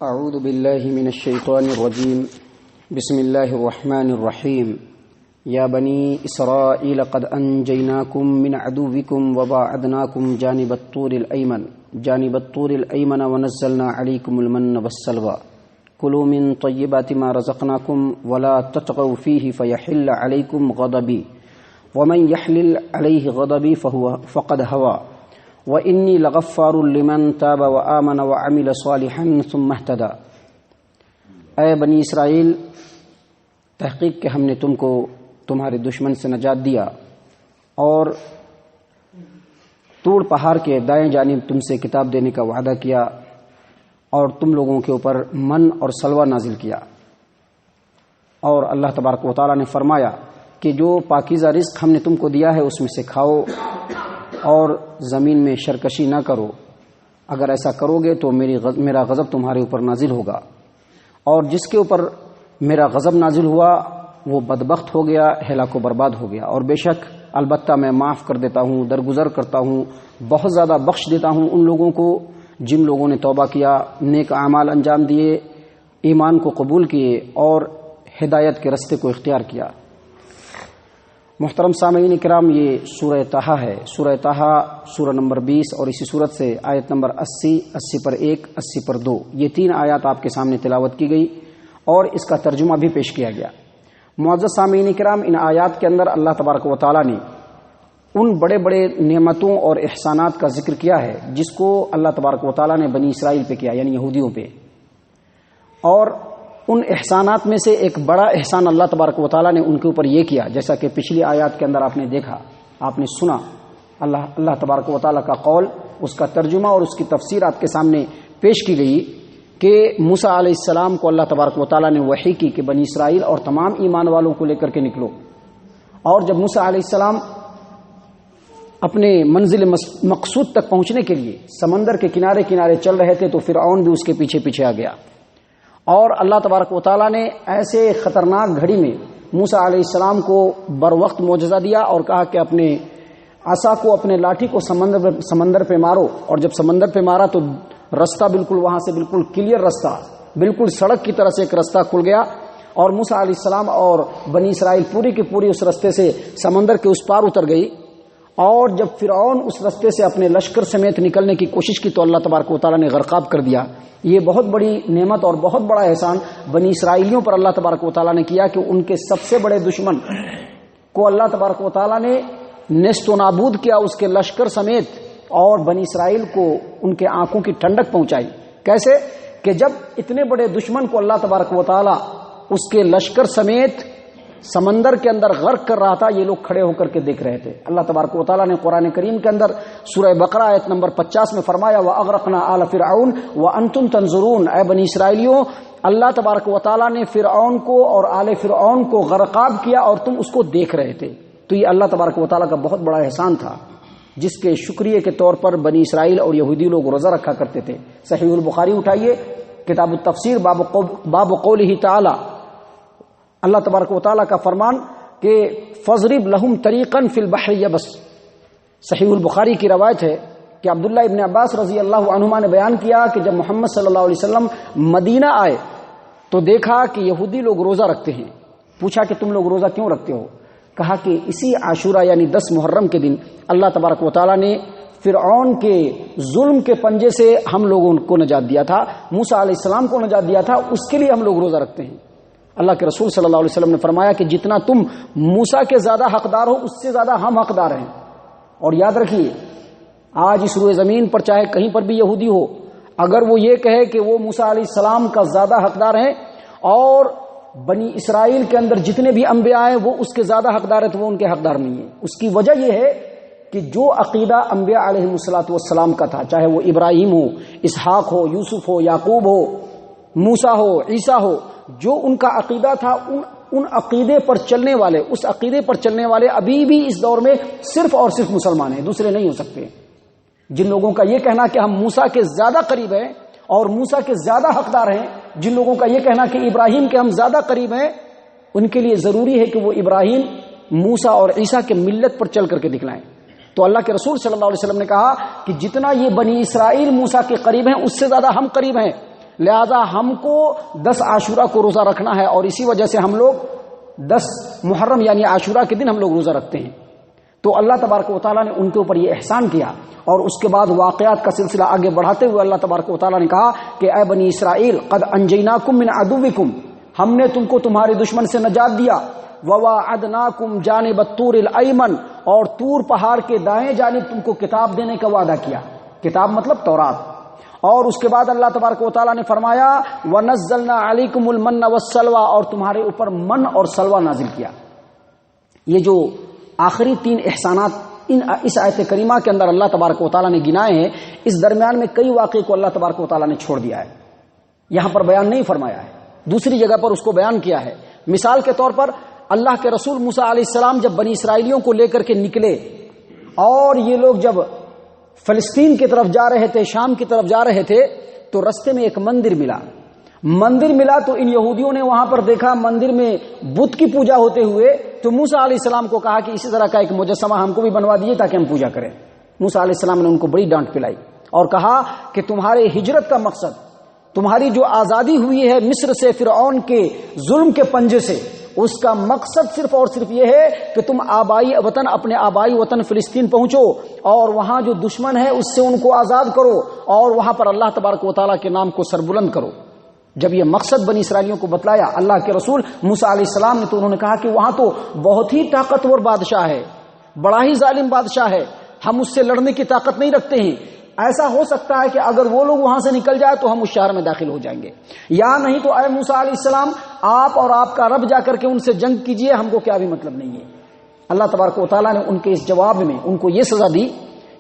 اعوذ باللہ من الشیطان الرجیم بسم اللہ الرحمن الرحیم یا بنی اسرائیل قد انجیناکم من عدوکم وباعدناکم جانب الطور الایمن ونزلنا علیکم المن والسلوى کلوا من طیبات ما رزقناکم ولا تطغوا فیہ فیحل علیکم غضبی ومن یحلل علیہ غضبی فقد ہوا وَإِنِّي لَغَفَّارٌ لِمَن تَابَ وَآمَنَ وَعَمِلَ صَالِحًا ثُمَّ اهْتَدَىٰ۔ اے بنی اسرائیل، تحقیق کہ ہم نے تم کو تمہارے دشمن سے نجات دیا اور طور پہاڑ کے دائیں جانب تم سے کتاب دینے کا وعدہ کیا اور تم لوگوں کے اوپر من اور سلوہ نازل کیا، اور اللہ تبارک و تعالیٰ نے فرمایا کہ جو پاکیزہ رزق ہم نے تم کو دیا ہے اس میں سے کھاؤ اور زمین میں شرکشی نہ کرو، اگر ایسا کرو گے تو میرا غضب تمہارے اوپر نازل ہوگا، اور جس کے اوپر میرا غضب نازل ہوا وہ بدبخت ہو گیا، ہلاک و برباد ہو گیا۔ اور بے شک البتہ میں معاف کر دیتا ہوں، درگزر کرتا ہوں، بہت زیادہ بخش دیتا ہوں ان لوگوں کو جن لوگوں نے توبہ کیا، نیک اعمال انجام دیے، ایمان کو قبول کیے اور ہدایت کے رستے کو اختیار کیا۔ محترم سامعین کرام، یہ سورہ طٰہٰ ہے، سورہ طٰہٰ سورہ نمبر 20، اور اسی صورت سے آیت نمبر 80، 80 پر 1، 80 پر 2، یہ 3 آیات آپ کے سامنے تلاوت کی گئی اور اس کا ترجمہ بھی پیش کیا گیا۔ معزز سامعین کرام، ان آیات کے اندر اللہ تبارک و تعالیٰ نے ان بڑے بڑے نعمتوں اور احسانات کا ذکر کیا ہے جس کو اللہ تبارک و تعالیٰ نے بنی اسرائیل پہ کیا، یعنی یہودیوں پہ، اور ان احسانات میں سے ایک بڑا احسان اللہ تبارک و تعالیٰ نے ان کے اوپر یہ کیا، جیسا کہ پچھلی آیات کے اندر آپ نے دیکھا، آپ نے سنا اللہ تبارک و تعالیٰ کا قول، اس کا ترجمہ اور اس کی تفسیر آپ کے سامنے پیش کی گئی کہ موسیٰ علیہ السلام کو اللہ تبارک و تعالیٰ نے وحی کی کہ بنی اسرائیل اور تمام ایمان والوں کو لے کر کے نکلو، اور جب موسیٰ علیہ السلام اپنے منزل مقصود تک پہنچنے کے لیے سمندر کے کنارے کنارے چل رہے تھے تو فرعون بھی اس کے پیچھے پیچھے آ گیا، اور اللہ تبارک و تعالیٰ نے ایسے خطرناک گھڑی میں موسیٰ علیہ السلام کو بر وقت معجزہ دیا اور کہا کہ اپنے عصا کو، اپنے لاٹھی کو سمندر پہ مارو، اور جب سمندر پہ مارا تو رستہ بالکل وہاں سے بالکل کلیئر رستہ، بالکل سڑک کی طرح سے ایک رستہ کھل گیا، اور موسیٰ علیہ السلام اور بنی اسرائیل پوری کی پوری اس رستے سے سمندر کے اس پار اتر گئی۔ اور جب فرعون اس رستے سے اپنے لشکر سمیت نکلنے کی کوشش کی تو اللہ تبارک و تعالیٰ نے غرقاب کر دیا۔ یہ بہت بڑی نعمت اور بہت بڑا احسان بنی اسرائیلیوں پر اللہ تبارک و تعالیٰ نے کیا کہ ان کے سب سے بڑے دشمن کو اللہ تبارک و تعالیٰ نے نیست و نابود کیا اس کے لشکر سمیت، اور بنی اسرائیل کو ان کے آنکھوں کی ٹھنڈک پہنچائی۔ کیسے کہ جب اتنے بڑے دشمن کو اللہ تبارک و تعالیٰ اس کے لشکر سمیت سمندر کے اندر غرق کر رہا تھا، یہ لوگ کھڑے ہو کر کے دیکھ رہے تھے۔ اللہ تبارک و تعالیٰ نے قرآن کریم کے اندر سورہ بقرہ آیت نمبر 50 میں فرمایا وَأَغْرَقْنَا آلَ فِرْعَوْنَ وَأَنْتُمْ تَنظُرُونَ، اے بنی اسرائیلیوں، اللہ تبارک و تعالیٰ نے فرعون کو اور آل فرعون کو غرقاب کیا اور تم اس کو دیکھ رہے تھے۔ تو یہ اللہ تبارک و تعالیٰ کا بہت بڑا احسان تھا جس کے شکریہ کے طور پر بنی اسرائیل اور یہودی لوگ روزہ رکھا کرتے تھے۔ صحیح البخاری اٹھائیے، کتاب التفسیر، باب قولہ تعالی، اللہ تبارک و تعالیٰ کا فرمان کہ فَاضْرِبْ لَهُمْ طَرِيقًا فِي الْبَحْرِ يَبَسٍ۔ صحیح البخاری کی روایت ہے کہ عبداللہ ابن عباس رضی اللہ عنہما نے بیان کیا کہ جب محمد صلی اللہ علیہ وسلم مدینہ آئے تو دیکھا کہ یہودی لوگ روزہ رکھتے ہیں۔ پوچھا کہ تم لوگ روزہ کیوں رکھتے ہو؟ کہا کہ اسی عاشورہ یعنی 10 محرم کے دن اللہ تبارک و تعالیٰ نے فرعون کے ظلم کے پنجے سے ہم لوگوں کو نجات دیا تھا، موسیٰ علیہ السلام کو نجات دیا تھا، اس کے لیے ہم لوگ روزہ رکھتے ہیں۔ اللہ کے رسول صلی اللہ علیہ وسلم نے فرمایا کہ جتنا تم موسیٰ کے زیادہ حقدار ہو اس سے زیادہ ہم حقدار ہیں۔ اور یاد رکھیے، آج اس روئے زمین پر چاہے کہیں پر بھی یہودی ہو، اگر وہ یہ کہے کہ وہ موسیٰ علیہ السلام کا زیادہ حقدار ہیں اور بنی اسرائیل کے اندر جتنے بھی انبیاء ہیں وہ اس کے زیادہ حقدار ہیں، تو وہ ان کے حقدار نہیں ہیں۔ اس کی وجہ یہ ہے کہ جو عقیدہ انبیاء علیہ السلام کا تھا، چاہے وہ ابراہیم ہو، اسحاق ہو، یوسف ہو، یعقوب ہو، موسیٰ ہو، عیسیٰ ہو، جو ان کا عقیدہ تھا، ان عقیدے پر چلنے والے، اس عقیدے پر چلنے والے ابھی بھی اس دور میں صرف اور صرف مسلمان ہیں، دوسرے نہیں ہو سکتے۔ جن لوگوں کا یہ کہنا کہ ہم موسیٰ کے زیادہ قریب ہیں اور موسیٰ کے زیادہ حقدار ہیں، جن لوگوں کا یہ کہنا کہ ابراہیم کے ہم زیادہ قریب ہیں، ان کے لیے ضروری ہے کہ وہ ابراہیم، موسیٰ اور عیسیٰ کے ملت پر چل کر کے دکھلائیں۔ تو اللہ کے رسول صلی اللہ علیہ وسلم نے کہا کہ جتنا یہ بنی اسرائیل موسیٰ کے قریب ہیں اس سے زیادہ ہم قریب ہیں، لہذا ہم کو 10 عاشورہ کو روزہ رکھنا ہے، اور اسی وجہ سے ہم لوگ 10 محرم یعنی عاشورہ کے دن ہم لوگ روزہ رکھتے ہیں۔ تو اللہ تبارک و تعالیٰ نے ان کے اوپر یہ احسان کیا، اور اس کے بعد واقعات کا سلسلہ آگے بڑھاتے ہوئے اللہ تبارک و تعالیٰ نے کہا کہ اے بنی اسرائیل قد انجیناکم من عدوکم، ہم نے تم کو تمہارے دشمن سے نجات دیا، وواعدناکم جانب الطور الایمن، اور طور پہاڑ کے دائیں جانب تم کو کتاب دینے کا وعدہ کیا، کتاب مطلب تورات۔ اور اس کے بعد اللہ تبارک و تعالیٰ نے فرمایا وَنَزَّلْنَا عَلَيْكُمُ الْمَنَّ وَالسَّلْوَىٰ، اور تمہارے اوپر من اور سلوہ نازل کیا۔ یہ جو آخری 3 احسانات اس آیت کریمہ کے اندر اللہ تبارک و تعالیٰ نے گنائے ہیں، اس درمیان میں کئی واقعے کو اللہ تبارک و تعالیٰ نے چھوڑ دیا ہے، یہاں پر بیان نہیں فرمایا ہے، دوسری جگہ پر اس کو بیان کیا ہے۔ مثال کے طور پر اللہ کے رسول موسیٰ علیہ السلام جب بنی اسرائیلیوں کو لے کر کے نکلے، اور یہ لوگ جب فلسطین کی طرف جا رہے تھے، شام کی طرف جا رہے تھے، تو رستے میں ایک مندر ملا تو ان یہودیوں نے وہاں پر دیکھا مندر میں بت کی پوجا ہوتے ہوئے، تو موسیٰ علیہ السلام کو کہا کہ اسی طرح کا ایک مجسمہ ہم کو بھی بنوا دیجیے تاکہ ہم پوجا کریں۔ موسیٰ علیہ السلام نے ان کو بڑی ڈانٹ پلائی اور کہا کہ تمہارے ہجرت کا مقصد، تمہاری جو آزادی ہوئی ہے مصر سے فرعون کے ظلم کے پنجے سے، اس کا مقصد صرف اور صرف یہ ہے کہ تم اپنے آبائی وطن فلسطین پہنچو، اور وہاں جو دشمن ہے اس سے ان کو آزاد کرو، اور وہاں پر اللہ تبارک و تعالیٰ کے نام کو سربلند کرو۔ جب یہ مقصد بنی اسرائیلیوں کو بتلایا اللہ کے رسول موسیٰ علیہ السلام نے، تو انہوں نے کہا کہ وہاں تو بہت ہی طاقتور بادشاہ ہے، بڑا ہی ظالم بادشاہ ہے، ہم اس سے لڑنے کی طاقت نہیں رکھتے ہیں، ایسا ہو سکتا ہے کہ اگر وہ لوگ وہاں سے نکل جائے تو ہم اس شہر میں داخل ہو جائیں گے، یا نہیں تو اے موسیٰ علیہ السلام آپ اور آپ کا رب جا کر کے ان سے جنگ کیجئے، ہم کو کیا بھی مطلب نہیں ہے۔ اللہ تبارک و تعالیٰ نے ان کے اس جواب میں ان کو یہ سزا دی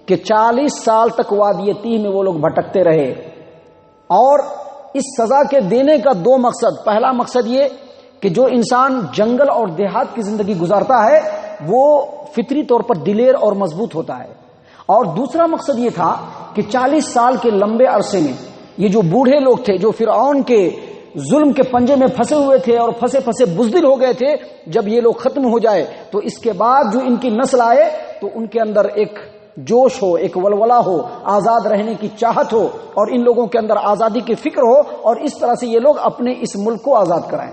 کہ 40 سال تک وادی تیہ میں وہ لوگ بھٹکتے رہے، اور اس سزا کے دینے کا 2 مقصد، پہلا مقصد یہ کہ جو انسان جنگل اور دیہات کی زندگی گزارتا ہے وہ فطری طور پر دلیر اور مضبوط ہوتا ہے، اور دوسرا مقصد یہ تھا کہ 40 سال کے لمبے عرصے میں یہ جو بوڑھے لوگ تھے جو فرعون کے ظلم کے پنجے میں پھنسے ہوئے تھے اور پھنسے بزدل ہو گئے تھے، جب یہ لوگ ختم ہو جائے تو اس کے بعد جو ان کی نسل آئے تو ان کے اندر ایک جوش ہو، ایک ولولہ ہو، آزاد رہنے کی چاہت ہو، اور ان لوگوں کے اندر آزادی کی فکر ہو، اور اس طرح سے یہ لوگ اپنے اس ملک کو آزاد کرائیں۔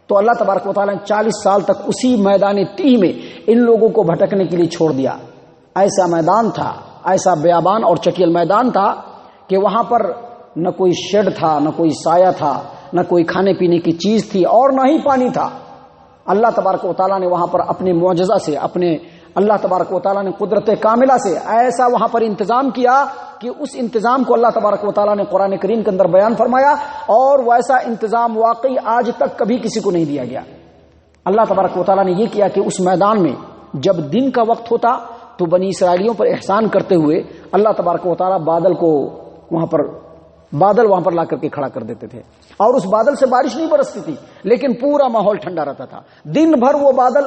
تو اللہ تبارک و تعالیٰ نے 40 سال تک اسی میدان تیہ میں ان لوگوں کو بھٹکنے کے لیے چھوڑ دیا۔ ایسا میدان تھا، ایسا بیابان اور چٹیل میدان تھا کہ وہاں پر نہ کوئی شیڈ تھا، نہ کوئی سایہ تھا، نہ کوئی کھانے پینے کی چیز تھی، اور نہ ہی پانی تھا۔ اللہ تبارک و تعالیٰ نے وہاں پر اپنے معجزہ سے، اللہ تبارک و تعالیٰ نے قدرت کاملہ سے ایسا وہاں پر انتظام کیا کہ اس انتظام کو اللہ تبارک و تعالیٰ نے قرآن کریم کے اندر بیان فرمایا، اور ویسا انتظام واقعی آج تک کبھی کسی کو نہیں دیا گیا۔ اللہ تبارک و تعالیٰ نے یہ کیا کہ اس میدان میں جب دن کا وقت ہوتا تو بنی اسرائیلیوں پر احسان کرتے ہوئے اللہ تبارک و تعالیٰ بادل وہاں پر لا کر کے کھڑا کر دیتے تھے، اور اس بادل سے بارش نہیں برستی تھی، لیکن پورا ماحول ٹھنڈا رہتا تھا، دن بھر وہ بادل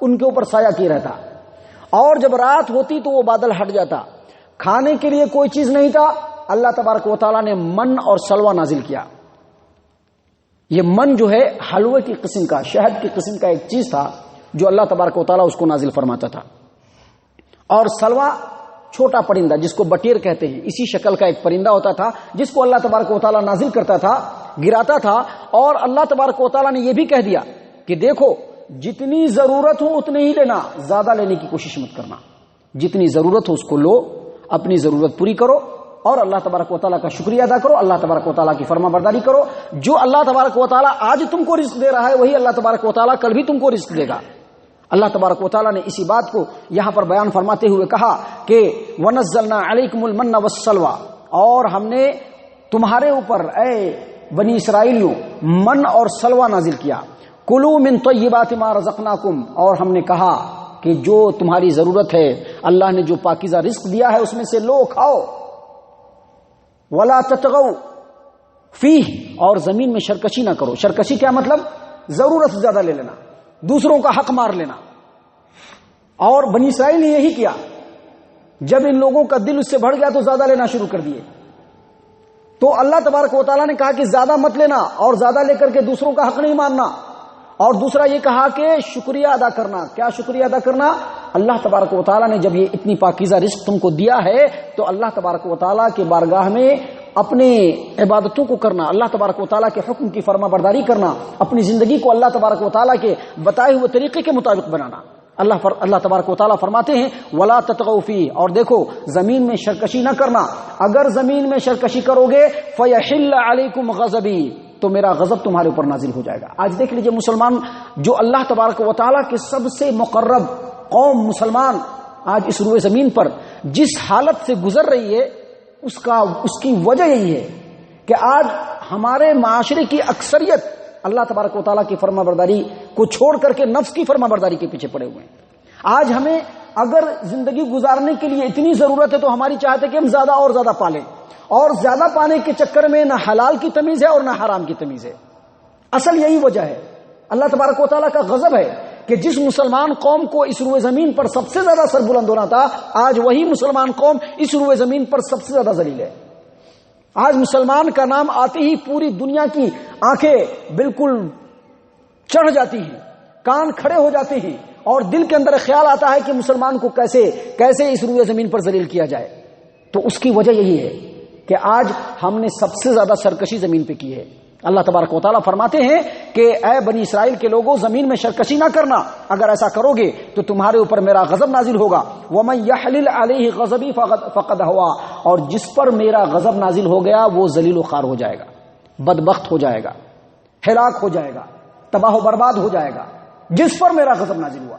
ان کے اوپر سایہ کیے رہتا، اور جب رات ہوتی تو وہ بادل ہٹ جاتا۔ کھانے کے لیے کوئی چیز نہیں تھا، اللہ تبارک و تعالیٰ نے من اور سلوہ نازل کیا۔ یہ من جو ہے حلوے کی قسم کا، شہد کی قسم کا ایک چیز تھا جو اللہ تبارک و تعالیٰ اس کو نازل فرماتا تھا، اور سلوہ چھوٹا پرندہ جس کو بٹیر کہتے ہیں، اسی شکل کا ایک پرندہ ہوتا تھا جس کو اللہ تبارک و تعالیٰ نازل کرتا تھا، گراتا تھا، اور اللہ تبارک و تعالیٰ نے یہ بھی کہہ دیا کہ دیکھو جتنی ضرورت ہو اتنے ہی لینا، زیادہ لینے کی کوشش مت کرنا، جتنی ضرورت ہو اس کو لو، اپنی ضرورت پوری کرو، اور اللہ تبارک و تعالیٰ کا شکریہ ادا کرو، اللہ تبارک و تعالیٰ کی فرما برداری کرو۔ جو اللہ تبارک و تعالیٰ آج تم کو رزق دے رہا ہے وہی اللہ تبارک و تعالیٰ کل بھی تم کو رزق دے گا۔ اللہ تبارک و تعالیٰ نے اسی بات کو یہاں پر بیان فرماتے ہوئے کہا کہ وَنَزَّلْنَا عَلَيْكُمُ الْمَنَّ وَالسَّلْوَىٰ، اور ہم نے تمہارے اوپر اے بنی اسرائیلیوں من اور سلوہ نازل کیا، کلوا من طیبات ما رزقناکم، اور ہم نے کہا کہ جو تمہاری ضرورت ہے اللہ نے جو پاکیزہ رزق دیا ہے اس میں سے لو، کھاؤ، ولا تطغوا فیہ، اور زمین میں شرکشی نہ کرو۔ شرکشی کیا مطلب؟ ضرورت سے زیادہ لے لینا، دوسروں کا حق مار لینا، اور بنی اسرائیل نے یہی کیا۔ جب ان لوگوں کا دل اس سے بڑھ گیا تو زیادہ لینا شروع کر دیے، تو اللہ تبارک و تعالیٰ نے کہا کہ زیادہ مت لینا، اور زیادہ لے کر کے دوسروں کا حق نہیں ماننا، اور دوسرا یہ کہا کہ شکریہ ادا کرنا۔ کیا شکریہ ادا کرنا؟ اللہ تبارک و تعالیٰ نے جب یہ اتنی پاکیزہ رزق تم کو دیا ہے تو اللہ تبارک و تعالیٰ کے بارگاہ میں اپنے عبادتوں کو کرنا، اللہ تبارک و تعالیٰ کے حکم کی فرما برداری کرنا، اپنی زندگی کو اللہ تبارک و تعالیٰ کے بتائے ہوئے طریقے کے مطابق بنانا۔ اللہ تبارک و تعالیٰ فرماتے ہیں وَلَا تَطْغَوْا فِيهِ، اور دیکھو زمین میں شرکشی نہ کرنا، اگر زمین میں شرکشی کرو گے فَيَحِلَّ عَلَيْكُمْ غَضَبِي، تو میرا غضب تمہارے اوپر نازل ہو جائے گا۔ آج دیکھ لیجئے مسلمان جو اللہ تبارک و تعالیٰ کے سب سے مقرب قوم مسلمان آج اس روئے زمین پر جس حالت سے گزر رہی ہے اس کی وجہ یہی ہے کہ آج ہمارے معاشرے کی اکثریت اللہ تبارک و تعالیٰ کی فرما برداری کو چھوڑ کر کے نفس کی فرما برداری کے پیچھے پڑے ہوئے ہیں۔ آج ہمیں اگر زندگی گزارنے کے لیے اتنی ضرورت ہے تو ہماری چاہت ہے کہ ہم زیادہ اور زیادہ پالیں، اور زیادہ پانے کے چکر میں نہ حلال کی تمیز ہے اور نہ حرام کی تمیز ہے۔ اصل یہی وجہ ہے، اللہ تبارک و تعالیٰ کا غضب ہے کہ جس مسلمان قوم کو اس روئے زمین پر سب سے زیادہ سر بلند ہونا تھا، آج وہی مسلمان قوم اس روئے زمین پر سب سے زیادہ ذلیل ہے۔ آج مسلمان کا نام آتے ہی پوری دنیا کی آنکھیں بالکل چڑھ جاتی ہیں، کان کھڑے ہو جاتے ہیں، اور دل کے اندر خیال آتا ہے کہ مسلمان کو کیسے اس روئے زمین پر ذلیل کیا جائے۔ تو اس کی وجہ یہی ہے کہ آج ہم نے سب سے زیادہ سرکشی زمین پہ کی ہے۔ اللہ تبارک و تعالیٰ فرماتے ہیں کہ اے بنی اسرائیل کے لوگوں، زمین میں شرکشی نہ کرنا، اگر ایسا کرو گے تو تمہارے اوپر میرا غضب نازل ہوگا۔ وَمَن يَحْلِلْ عَلَيْهِ غَضَبِي فَقَدْ هَوَىٰ، اور جس پر میرا غضب نازل ہو گیا وہ ذلیل و خوار ہو جائے گا، بدبخت ہو جائے گا، ہلاک ہو جائے گا، تباہ و برباد ہو جائے گا، جس پر میرا غضب نازل ہوا۔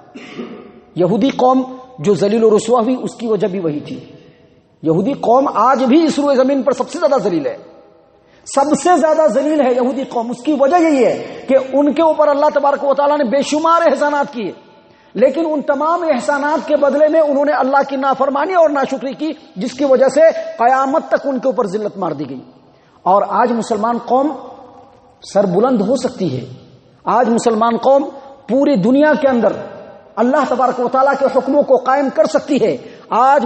یہودی قوم جو ذلیل و رسوا ہوئی اس کی وجہ بھی وہی تھی۔ یہودی قوم آج بھی اس روئے زمین پر سب سے زیادہ ذلیل ہے، سب سے زیادہ ذلیل ہے یہودی قوم۔ اس کی وجہ یہی ہے کہ ان کے اوپر اللہ تبارک و تعالیٰ نے بے شمار احسانات کیے، لیکن ان تمام احسانات کے بدلے میں انہوں نے اللہ کی نافرمانی اور ناشکری کی، جس کی وجہ سے قیامت تک ان کے اوپر ذلت مار دی گئی۔ اور آج مسلمان قوم سر بلند ہو سکتی ہے، آج مسلمان قوم پوری دنیا کے اندر اللہ تبارک و تعالیٰ کے حکموں کو قائم کر سکتی ہے، آج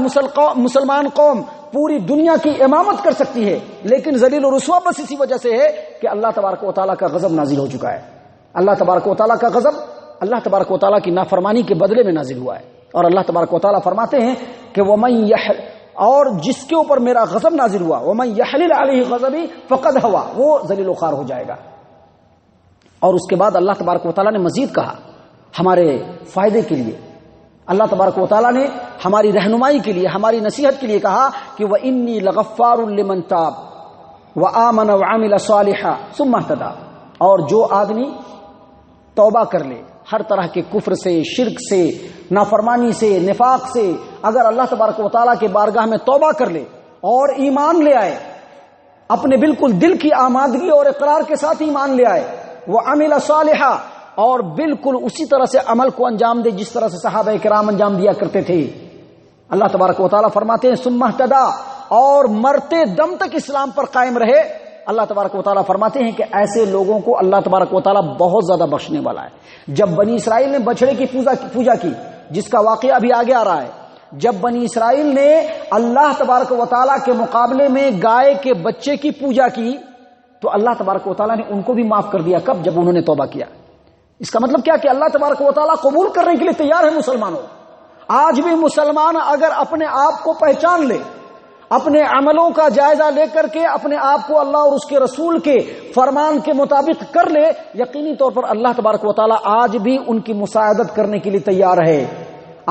مسلمان قوم پوری دنیا کی امامت کر سکتی ہے، لیکن ذلیل و رسوا بس اسی وجہ سے ہے کہ اللہ تبارک و تعالیٰ کا غضب نازل ہو چکا ہے۔ اللہ تبارک و تعالیٰ کا غضب اللہ تبارک و تعالیٰ کی نافرمانی کے بدلے میں نازل ہوا ہے۔ اور اللہ تبارک و تعالیٰ فرماتے ہیں کہ اور جس کے اوپر میرا غضب نازل ہوا وَمَن يَحْلِلْ عَلَيْهِ غَضَبِي فَقَدْ هَوَىٰ، وہ ذلیل و خوار ہو جائے گا۔ اور اس کے بعد اللہ تبارک و تعالیٰ نے مزید کہا ہمارے فائدے کے لیے، اللہ تبارک و تعالیٰ نے ہماری رہنمائی کے لیے، ہماری نصیحت کے لیے کہا کہ وَإِنِّي لَغَفَّارٌ لِمَن تَابَ وَآمَنَ وَعَمِلَ صَالِحًا ثُمَّ اهْتَدَىٰ، اور جو آدمی توبہ کر لے ہر طرح کے کفر سے، شرک سے، نافرمانی سے، نفاق سے، اگر اللہ تبارک و تعالیٰ کے بارگاہ میں توبہ کر لے اور ایمان لے آئے، اپنے بالکل دل کی آمادگی اور اقرار کے ساتھ ایمان لے آئے، وَعَمِلَ صَالِحًا، اور بالکل اسی طرح سے عمل کو انجام دے جس طرح سے صحابہ کرام انجام دیا کرتے تھے۔ اللہ تبارک و تعالیٰ فرماتے ہیں ثم اهتدى، اور مرتے دم تک اسلام پر قائم رہے۔ اللہ تبارک و تعالیٰ فرماتے ہیں کہ ایسے لوگوں کو اللہ تبارک و تعالیٰ بہت زیادہ بخشنے والا ہے۔ جب بنی اسرائیل نے بچڑے کی پوجا کی، جس کا واقعہ ابھی آگے آ رہا ہے، جب بنی اسرائیل نے اللہ تبارک و تعالیٰ کے مقابلے میں گائے کے بچے کی پوجا کی تو اللہ تبارک و تعالیٰ نے ان کو بھی معاف کر دیا۔ کب؟ جب انہوں نے توبہ کیا۔ اس کا مطلب کیا کہ اللہ تبارک و تعالیٰ قبول کرنے کے لیے تیار ہے مسلمانوں۔ آج بھی مسلمان اگر اپنے آپ کو پہچان لے، اپنے عملوں کا جائزہ لے کر کے اپنے آپ کو اللہ اور اس کے رسول کے فرمان کے مطابق کر لے، یقینی طور پر اللہ تبارک و تعالیٰ آج بھی ان کی مساعدت کرنے کے لیے تیار ہے۔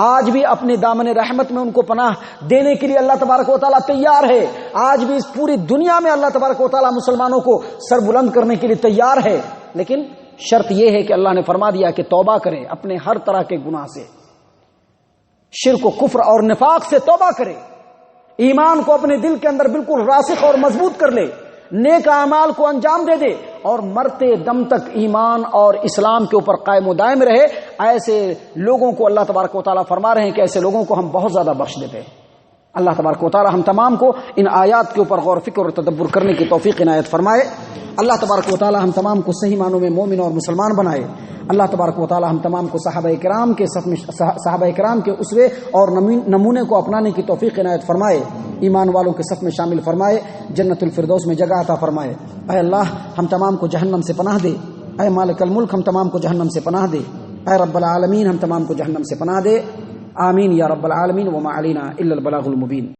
آج بھی اپنے دامن رحمت میں ان کو پناہ دینے کے لیے اللہ تبارک و تعالیٰ تیار ہے۔ آج بھی اس پوری دنیا میں اللہ تبارک و تعالیٰ مسلمانوں کو سر بلند کرنے کے لیے تیار ہے، لیکن شرط یہ ہے کہ اللہ نے فرما دیا کہ توبہ کرے اپنے ہر طرح کے گناہ سے، شرک و کفر اور نفاق سے توبہ کرے، ایمان کو اپنے دل کے اندر بالکل راسخ اور مضبوط کر لے، نیک اعمال کو انجام دے دے، اور مرتے دم تک ایمان اور اسلام کے اوپر قائم و دائم رہے۔ ایسے لوگوں کو اللہ تبارک و تعالیٰ فرما رہے ہیں کہ ایسے لوگوں کو ہم بہت زیادہ بخش دیتے ہیں۔ اللہ تبارک و تعالیٰ ہم تمام کو ان آیات کے اوپر غور فکر اور تدبر کرنے کی توفیق عنایت فرمائے۔ اللہ تبارک و تعالیٰ ہم تمام کو صحیح معنوں میں مومن اور مسلمان بنائے۔ اللہ تبارک و تعالیٰ ہم تمام کو صحابہ کرام کے اسوے اور نمونے کو اپنانے کی توفیق عنایت فرمائے، ایمان والوں کے صف میں شامل فرمائے، جنت الفردوس میں جگہ عطا فرمائے۔ اے اللہ ہم تمام کو جہنم سے پناہ دے، اے مالک الملک ہم تمام کو جہنم سے پناہ دے، اے رب العالمین ہم تمام کو جہنم سے پناہ دے، آمین یا رب العالمین، وما علینا الا البلاغ المبین۔